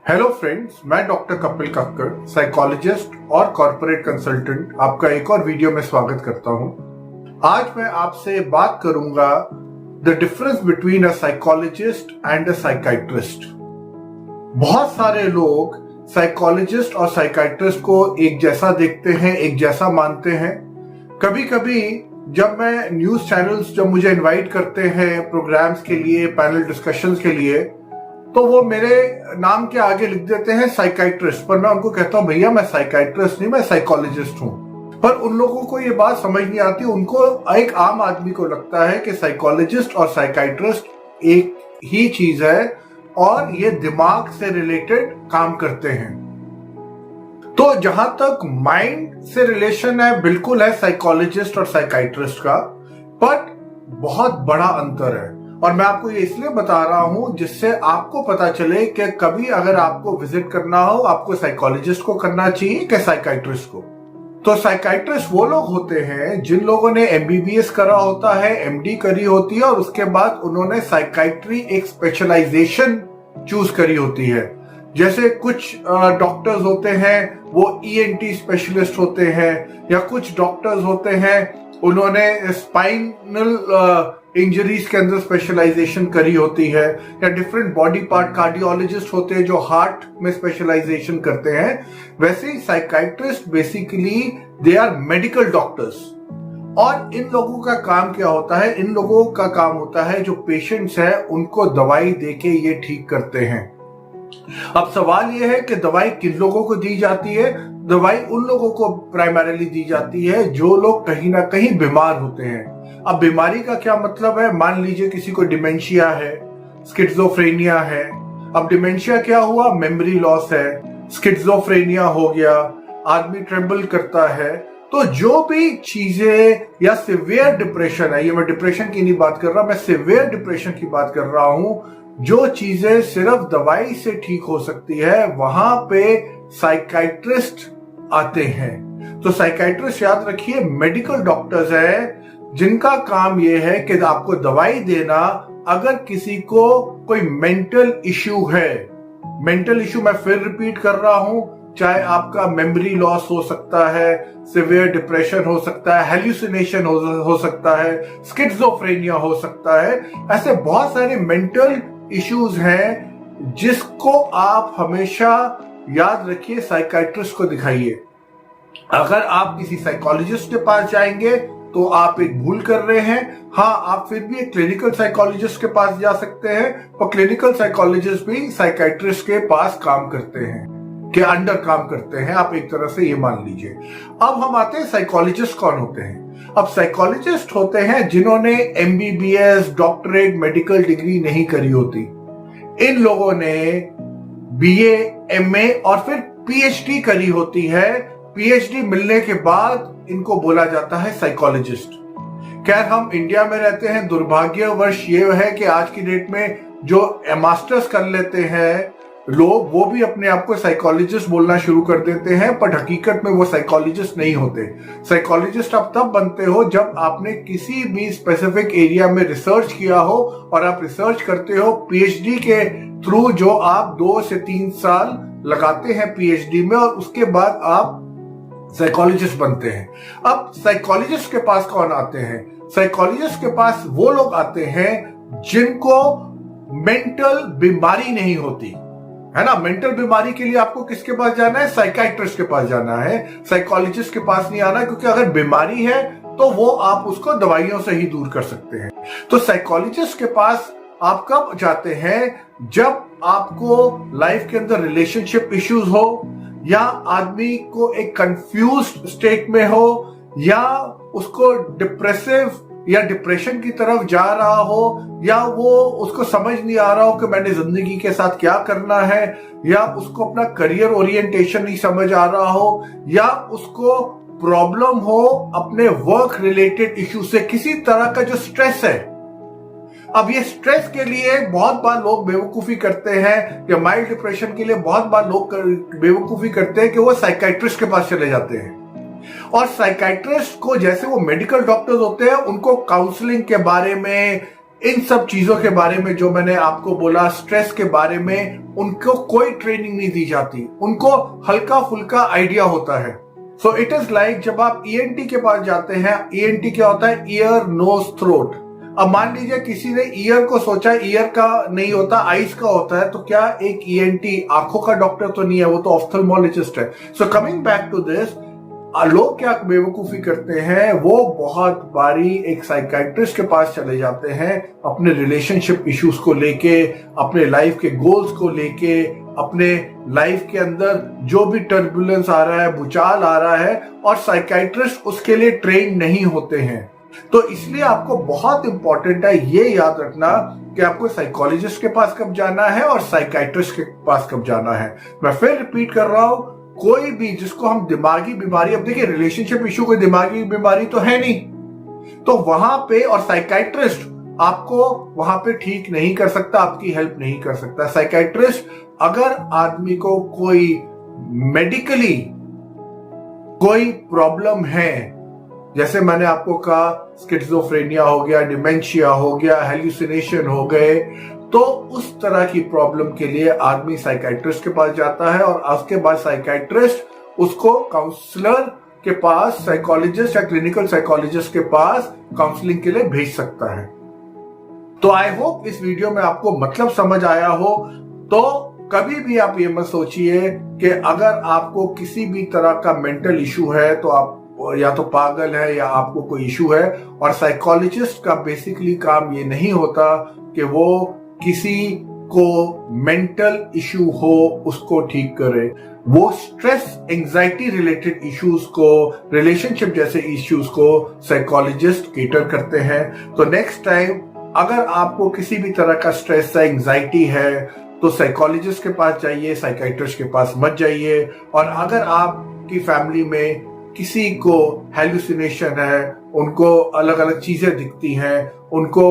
Hello friends, मैं doctor Kapil Kakkar, psychologist और corporate consultant आपका एक और वीडियो में स्वागत करता हूं। आज मैं आपसे बात करूंगा the difference between a psychologist and a psychiatrist. बहुत सारे लोग साइकोलॉजिस्ट और साइकाइट्रिस्ट को एक जैसा देखते हैं, एक जैसा मानते हैं। कभी कभी जब मैं न्यूज चैनल्स जब मुझे इनवाइट करते हैं प्रोग्राम्स के लिए, पैनल डिस्कशंस के लिए, तो वो मेरे नाम के आगे लिख देते हैं साइकाइट्रिस्ट, पर मैं उनको कहता हूं भैया मैं साइकाइट्रिस्ट नहीं, मैं साइकोलॉजिस्ट हूं। पर उन लोगों को ये बात समझ नहीं आती। उनको, एक आम आदमी को लगता है कि साइकोलॉजिस्ट और साइकाइट्रिस्ट एक ही चीज है और ये दिमाग से रिलेटेड काम करते हैं। तो जहां तक माइंड से रिलेशन है, बिल्कुल है साइकोलॉजिस्ट और साइकाइट्रिस्ट का, बट बहुत बड़ा अंतर है। और मैं आपको ये इसलिए बता रहा हूं जिससे आपको पता चले कि कभी अगर आपको विजिट करना हो, आपको साइकोलॉजिस्ट को करना चाहिए कि साइकाइट्रिस्ट को। तो साइकाइट्रिस्ट वो लोग होते हैं जिन लोगों ने एमबीबीएस करा होता है, एमडी करी होती है, और उसके बाद उन्होंने साइकाइट्री एक स्पेशलाइजेशन चूज करी होती है। जैसे कुछ डॉक्टर्स होते हैं वो ईएनटी स्पेशलिस्ट होते हैं, या कुछ डॉक्टर्स होते हैं उन्होंने स्पाइनल इंजरीज के अंदर स्पेशलाइजेशन करी होती है, या डिफरेंट बॉडी पार्ट कार्डियोलॉजिस्ट होते हैं जो हार्ट में स्पेशलाइजेशन करते हैं। वैसे ही psychiatrist basically they are medical doctors. और इन लोगों का काम क्या होता है? इन लोगों का काम होता है जो पेशेंट्स हैं उनको दवाई देके ये ठीक करते हैं। अब सवाल यह है कि दवाई किन लोगों को दी जाती है? दवाई उन लोगों को प्राइमरीली दी जाती है जो लोग कहीं ना कहीं बीमार होते हैं। अब बीमारी का क्या मतलब है? मान लीजिए किसी को डिमेंशिया है, स्किज़ोफ्रेनिया है। अब डिमेंशिया क्या हुआ? मेमोरी लॉस है। स्किज़ोफ्रेनिया हो गया, आदमी ट्रेम्बल करता है। तो जो भी चीजें, या सिवियर डिप्रेशन है, ये मैं डिप्रेशन की नहीं बात कर रहा, मैं सिवियर डिप्रेशन की बात कर रहा हूं। जो चीजें सिर्फ दवाई से ठीक हो सकती है, वहां पे साइकाइट्रिस्ट आते हैं। तो साइकाइट्रिस्ट, याद रखिए, मेडिकल डॉक्टर्स हैं जिनका काम यह है कि आपको दवाई देना अगर किसी को कोई मेंटल इश्यू है। मेंटल इश्यू मैं फिर रिपीट कर रहा हूं, चाहे आपका मेमोरी लॉस हो सकता है, सिवियर डिप्रेशन हो सकता है, हेल्यूसिनेशन हो सकता है, स्किज़ोफ्रेनिया हो सकता है। ऐसे बहुत सारे मेंटल इश्यूज हैं जिसको आप हमेशा याद रखिए साइकाइट्रिस्ट को दिखाइए। अगर आप किसी साइकोलॉजिस्ट के पास जाएंगे तो आप एक भूल कर रहे हैं। हाँ, आप फिर भी एक क्लिनिकल साइकोलॉजिस्ट के पास जा सकते हैं, और क्लिनिकल साइकोलॉजिस्ट भी साइकाइट्रिस्ट के पास काम करते हैं, के अंडर काम करते हैं। आप एक तरह से ये मान लीजिए। अब हम आते हैं साइकोलॉजिस्ट कौन होते हैं। अब साइकोलॉजिस्ट होते हैं जिन्होंने एमबीबीएस, डॉक्टरेट, मेडिकल डिग्री नहीं करी होती। इन लोगों ने बीए, एमए और फिर पीएचडी करी होती है। पीएचडी मिलने के बाद इनको बोला जाता है साइकोलॉजिस्ट। खैर, हम इंडिया में रहते हैं, दुर्भाग्यवश ये है कि आज की डेट में जो मास्टर्स कर लेते हैं लोग, वो भी अपने आप को साइकोलॉजिस्ट बोलना शुरू कर देते हैं, पर हकीकत में वो साइकोलॉजिस्ट नहीं होते। साइकोलॉजिस्ट आप तब बनते हो जब आपने किसी भी स्पेसिफिक एरिया में रिसर्च किया हो, और आप रिसर्च करते हो पीएचडी के थ्रू, जो आप 2 से 3 साल लगाते हैं पीएचडी में, और उसके बाद आप साइकोलॉजिस्ट बनते हैं। अब साइकोलॉजिस्ट के पास कौन आते हैं? साइकोलॉजिस्ट के पास वो लोग आते हैं जिनको मेंटल बीमारी नहीं होती है ना। मेंटल बीमारी के लिए आपको किसके पास जाना है? साइकाइट्रिस्ट के पास जाना है, साइकोलॉजिस्ट के पास नहीं आना, क्योंकि अगर बीमारी है तो वो आप उसको दवाइयों से ही दूर कर सकते हैं। तो साइकोलॉजिस्ट के पास आप कब जाते हैं? जब आपको लाइफ के अंदर रिलेशनशिप इश्यूज हो, या आदमी को एक कंफ्यूज्ड स्टेट में हो, या उसको डिप्रेसिव या डिप्रेशन की तरफ जा रहा हो, या वो उसको समझ नहीं आ रहा हो कि मैंने जिंदगी के साथ क्या करना है, या उसको अपना करियर ओरिएंटेशन नहीं समझ आ रहा हो, या उसको प्रॉब्लम हो अपने वर्क रिलेटेड इश्यू से, किसी तरह का जो स्ट्रेस है। अब ये स्ट्रेस के लिए बहुत बार लोग बेवकूफी करते हैं, या माइल्ड डिप्रेशन के लिए बहुत बार लोग बेवकूफी करते हैं कि वो साइकाइट्रिस्ट के पास चले जाते हैं। और साइकाइट्रिस्ट को, जैसे वो मेडिकल डॉक्टर्स होते हैं, उनको काउंसलिंग के बारे में, इन सब चीजों के बारे में जो मैंने आपको बोला, स्ट्रेस के बारे में उनको कोई ट्रेनिंग नहीं दी जाती, उनको हल्का फुल्का आइडिया होता है। सो इट इज लाइक जब आप ईएनटी के पास जाते हैं, ईएनटी क्या होता है? Ear, nose, throat. अब मान लीजिए किसी ने ईयर को सोचा ईयर का नहीं होता, आईज का होता है, तो क्या एक ईएनटी आंखों का डॉक्टर तो नहीं है, वो तो ऑफ्थल्मोलॉजिस्ट है। So coming back to this, लोग क्या बेवकूफी करते हैं, वो बहुत बारी एक साइकाइट्रिस्ट के पास चले जाते हैं अपने रिलेशनशिप इश्यूज को लेके, अपने लाइफ के गोल्स को लेके, अपने लाइफ के अंदर जो भी टर्बुलेंस आ रहा है, भूचाल आ रहा है, और साइकाइट्रिस्ट उसके लिए ट्रेन नहीं होते हैं। तो इसलिए आपको बहुत इंपॉर्टेंट है ये याद रखना कि आपको साइकोलॉजिस्ट के पास कब जाना है और साइकाइट्रिस्ट के पास कब जाना है। मैं फिर रिपीट कर रहा हूं, कोई भी जिसको हम दिमागी बीमारी, अब देखिए रिलेशनशिप इशू कोई दिमागी बीमारी तो है नहीं, तो वहां पे और साइकाइट्रिस्ट आपको वहां पे ठीक नहीं कर सकता, आपकी हेल्प नहीं कर सकता। साइकाइट्रिस्ट अगर आदमी को कोई मेडिकली कोई प्रॉब्लम है, जैसे मैंने आपको कहा स्किज़ोफ्रेनिया हो गया, डिमेंशिया हो गया, हेल्यूसिनेशन हो गए, तो उस तरह की प्रॉब्लम के लिए आदमी साइकाइट्रिस्ट के पास जाता है और उसके बाद साइकाइट्रिस्ट उसको काउंसलर के पास, साइकोलॉजिस्ट या क्लिनिकल साइकोलॉजिस्ट के पास काउंसलिंग के लिए भेज सकता है। तो आई होप इस वीडियो में आपको मतलब समझ आया हो। तो कभी भी आप ये मत सोचिए कि अगर आपको किसी भी तरह का मेंटल इशू है तो आप या तो पागल है या आपको कोई इशू है, और साइकोलॉजिस्ट का बेसिकली काम ये नहीं होता कि वो किसी को मेंटल इशू हो उसको ठीक करे। वो स्ट्रेस, एंजाइटी रिलेटेड इश्यूज को, रिलेशनशिप जैसे इश्यूज को साइकोलॉजिस्ट केटर करते हैं। तो नेक्स्ट टाइम अगर आपको किसी भी तरह का स्ट्रेस है, एंजाइटी है, तो साइकोलॉजिस्ट के पास जाइए, साइकाइट्रिस्ट के पास मत जाइए। और अगर आपकी फैमिली में किसी को हेलुसिनेशन है, उनको अलग अलग चीजें दिखती हैं, उनको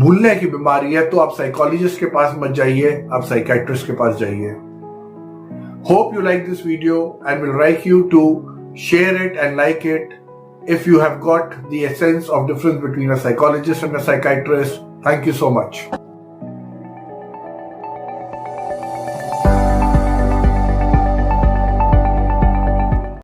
भूलने की बीमारी है, तो आप साइकोलॉजिस्ट के पास मत जाइए, आप साइकाइट्रिस्ट के पास जाइए। Hope you like this video and will like you to share it and like it if you have got the essence of difference between a psychologist and a psychiatrist. Thank you so much.